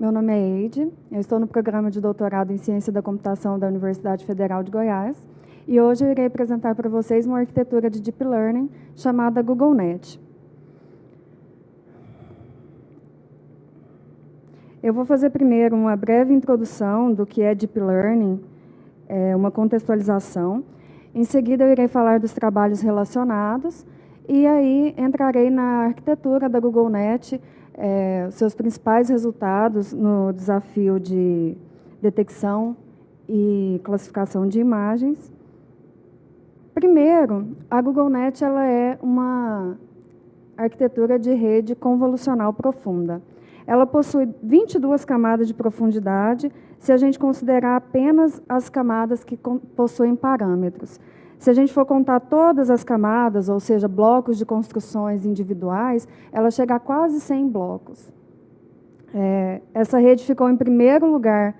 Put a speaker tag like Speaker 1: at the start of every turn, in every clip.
Speaker 1: meu nome é Eide, eu estou no programa de doutorado em Ciência da Computação da Universidade Federal de Goiás e hoje eu irei apresentar para vocês uma arquitetura de Deep Learning chamada GoogleNet. Eu vou fazer primeiro uma breve introdução do que é Deep Learning, uma contextualização. Em seguida, eu irei falar dos trabalhos relacionados e aí entrarei na arquitetura da GoogleNet, seus principais resultados no desafio de detecção e classificação de imagens. Primeiro, a GoogleNet ela é uma arquitetura de rede convolucional profunda. Ela possui 22 camadas de profundidade, se a gente considerar apenas as camadas que possuem parâmetros. Se a gente for contar todas as camadas, ou seja, blocos de construções individuais, ela chega a quase 100 blocos. Essa rede ficou em primeiro lugar,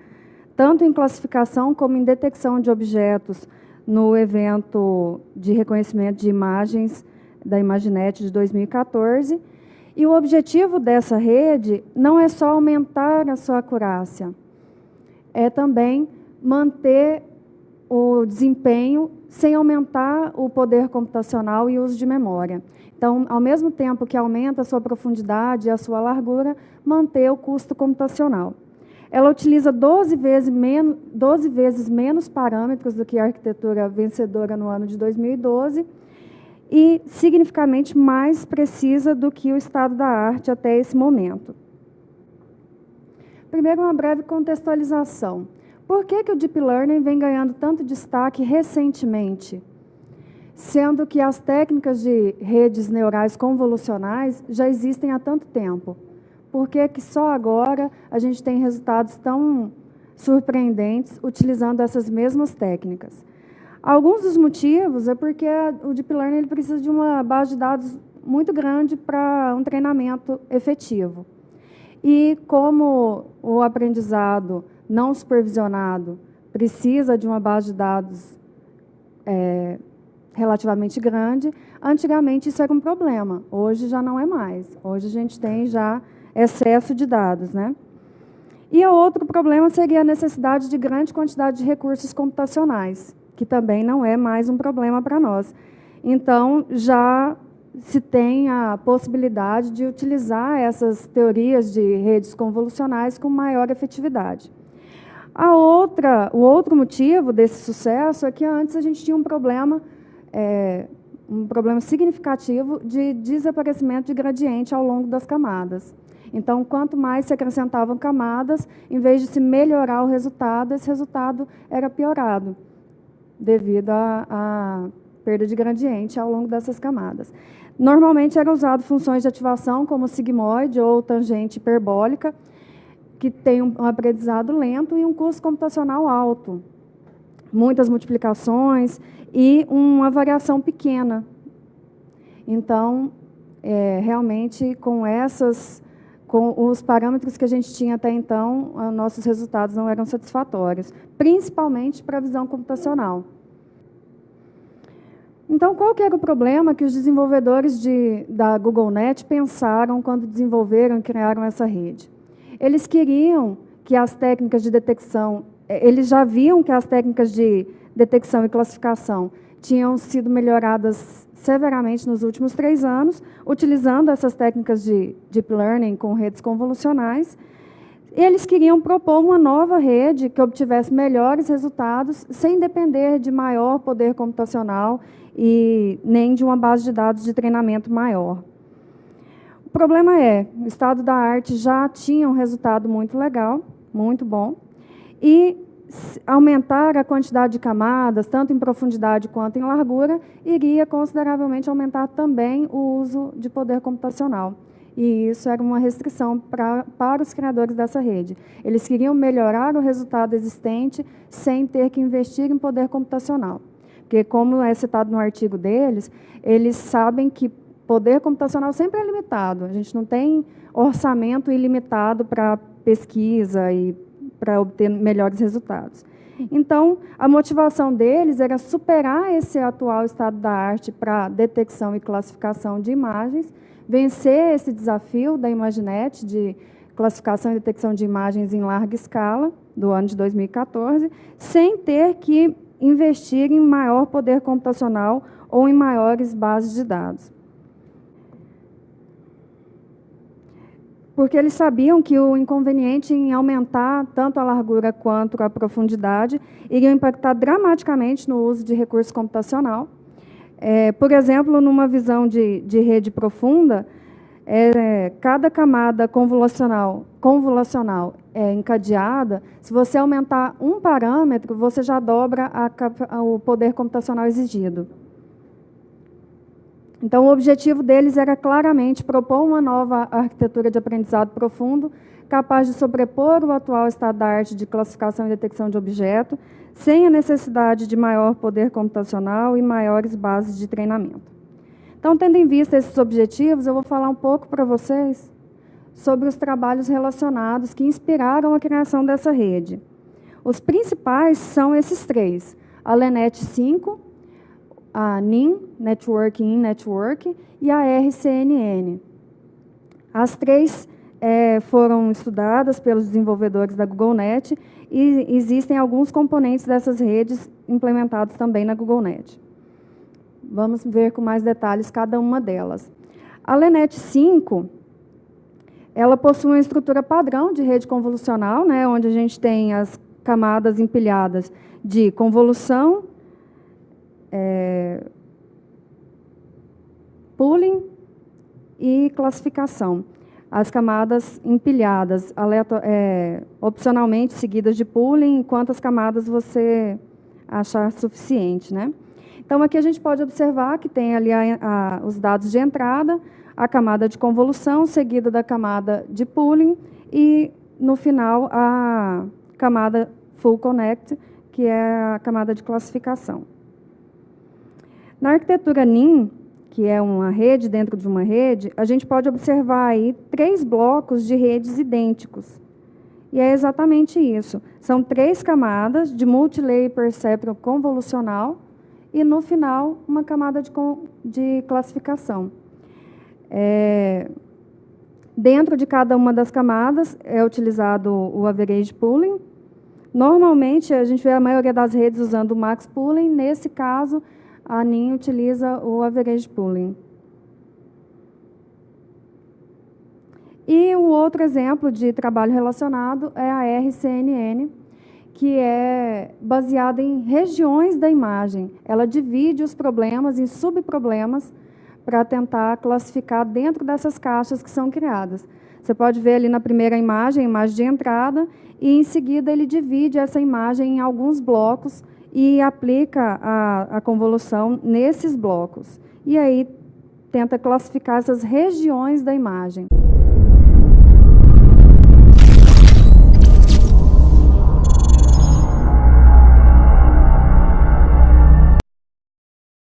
Speaker 1: tanto em classificação como em detecção de objetos, no evento de reconhecimento de imagens da Imaginet de 2014, e o objetivo dessa rede não é só aumentar a sua acurácia, é também manter o desempenho sem aumentar o poder computacional e o uso de memória. Então, ao mesmo tempo que aumenta a sua profundidade e a sua largura, manter o custo computacional. Ela utiliza 12 vezes menos parâmetros do que a arquitetura vencedora no ano de 2012, e significativamente mais precisa do que o estado da arte até esse momento. Primeiro, uma breve contextualização. Por que o Deep Learning vem ganhando tanto destaque recentemente? Sendo que as técnicas de redes neurais convolucionais já existem há tanto tempo. Por que só agora a gente tem resultados tão surpreendentes utilizando essas mesmas técnicas? Alguns dos motivos é porque o Deep Learning ele precisa de uma base de dados muito grande para um treinamento efetivo. E como o aprendizado não supervisionado precisa de uma base de dados relativamente grande, antigamente isso era um problema, hoje já não é mais. Hoje a gente tem já excesso de dados, né? E o outro problema seria a necessidade de grande quantidade de recursos computacionais, que também não é mais um problema para nós. Então, já se tem a possibilidade de utilizar essas teorias de redes convolucionais com maior efetividade. O outro motivo desse sucesso é que antes a gente tinha um problema significativo de desaparecimento de gradiente ao longo das camadas. Então, quanto mais se acrescentavam camadas, em vez de se melhorar o resultado, esse resultado era piorado, devido à perda de gradiente ao longo dessas camadas. Normalmente eram usadas funções de ativação como sigmoide ou tangente hiperbólica, que tem um aprendizado lento e um custo computacional alto. Muitas multiplicações e uma variação pequena. Então, realmente, com os parâmetros que a gente tinha até então, nossos resultados não eram satisfatórios, principalmente para a visão computacional. Então, qual que era o problema que os desenvolvedores da GoogleNet pensaram quando desenvolveram e criaram essa rede? Eles queriam que as técnicas de detecção, eles já viam que as técnicas de detecção e classificação tinham sido melhoradas severamente nos últimos 3 anos, utilizando essas técnicas de Deep Learning com redes convolucionais. Eles queriam propor uma nova rede que obtivesse melhores resultados, sem depender de maior poder computacional e nem de uma base de dados de treinamento maior. O problema o estado da arte já tinha um resultado muito legal, muito bom, e aumentar a quantidade de camadas, tanto em profundidade quanto em largura, iria consideravelmente aumentar também o uso de poder computacional. E isso era uma restrição para os criadores dessa rede. Eles queriam melhorar o resultado existente sem ter que investir em poder computacional. Porque, como é citado no artigo deles, eles sabem que poder computacional sempre é limitado. A gente não tem orçamento ilimitado para pesquisa e para obter melhores resultados. Então, a motivação deles era superar esse atual estado da arte para detecção e classificação de imagens, vencer esse desafio da Imaginet de classificação e detecção de imagens em larga escala, do ano de 2014, sem ter que investir em maior poder computacional ou em maiores bases de dados. Porque eles sabiam que o inconveniente em aumentar tanto a largura quanto a profundidade iriam impactar dramaticamente no uso de recurso computacional. Por exemplo, numa visão de rede profunda, cada camada convolucional encadeada, se você aumentar um parâmetro, você já dobra o poder computacional exigido. Então, o objetivo deles era claramente propor uma nova arquitetura de aprendizado profundo, capaz de sobrepor o atual estado da arte de classificação e detecção de objeto, sem a necessidade de maior poder computacional e maiores bases de treinamento. Então, tendo em vista esses objetivos, eu vou falar um pouco para vocês sobre os trabalhos relacionados que inspiraram a criação dessa rede. Os principais são esses três: a LeNet 5, a NIM, Network in Network, e a RCNN. As três foram estudadas pelos desenvolvedores da GoogleNet e existem alguns componentes dessas redes implementados também na GoogleNet. Vamos ver com mais detalhes cada uma delas. A LeNet 5, ela possui uma estrutura padrão de rede convolucional, né, onde a gente tem as camadas empilhadas de convolução, pooling e classificação. As camadas empilhadas, opcionalmente seguidas de pooling, quantas camadas você achar suficiente, né? Então, aqui a gente pode observar que tem ali os dados de entrada, a camada de convolução, seguida da camada de pooling, e, no final, a camada full connect, que é a camada de classificação. Na arquitetura NIM, que é uma rede dentro de uma rede, a gente pode observar aí 3 blocos de redes idênticos. E é exatamente isso. São 3 camadas de multilayer perceptron convolucional e, no final, uma camada de classificação. Dentro de cada uma das camadas é utilizado o average pooling. Normalmente, a gente vê a maioria das redes usando o max pooling. Nesse caso, a NIM utiliza o average pooling. E o outro exemplo de trabalho relacionado é a RCNN, que é baseada em regiões da imagem. Ela divide os problemas em subproblemas para tentar classificar dentro dessas caixas que são criadas. Você pode ver ali na primeira imagem, a imagem de entrada, e em seguida ele divide essa imagem em alguns blocos e aplica a convolução nesses blocos. E aí tenta classificar essas regiões da imagem.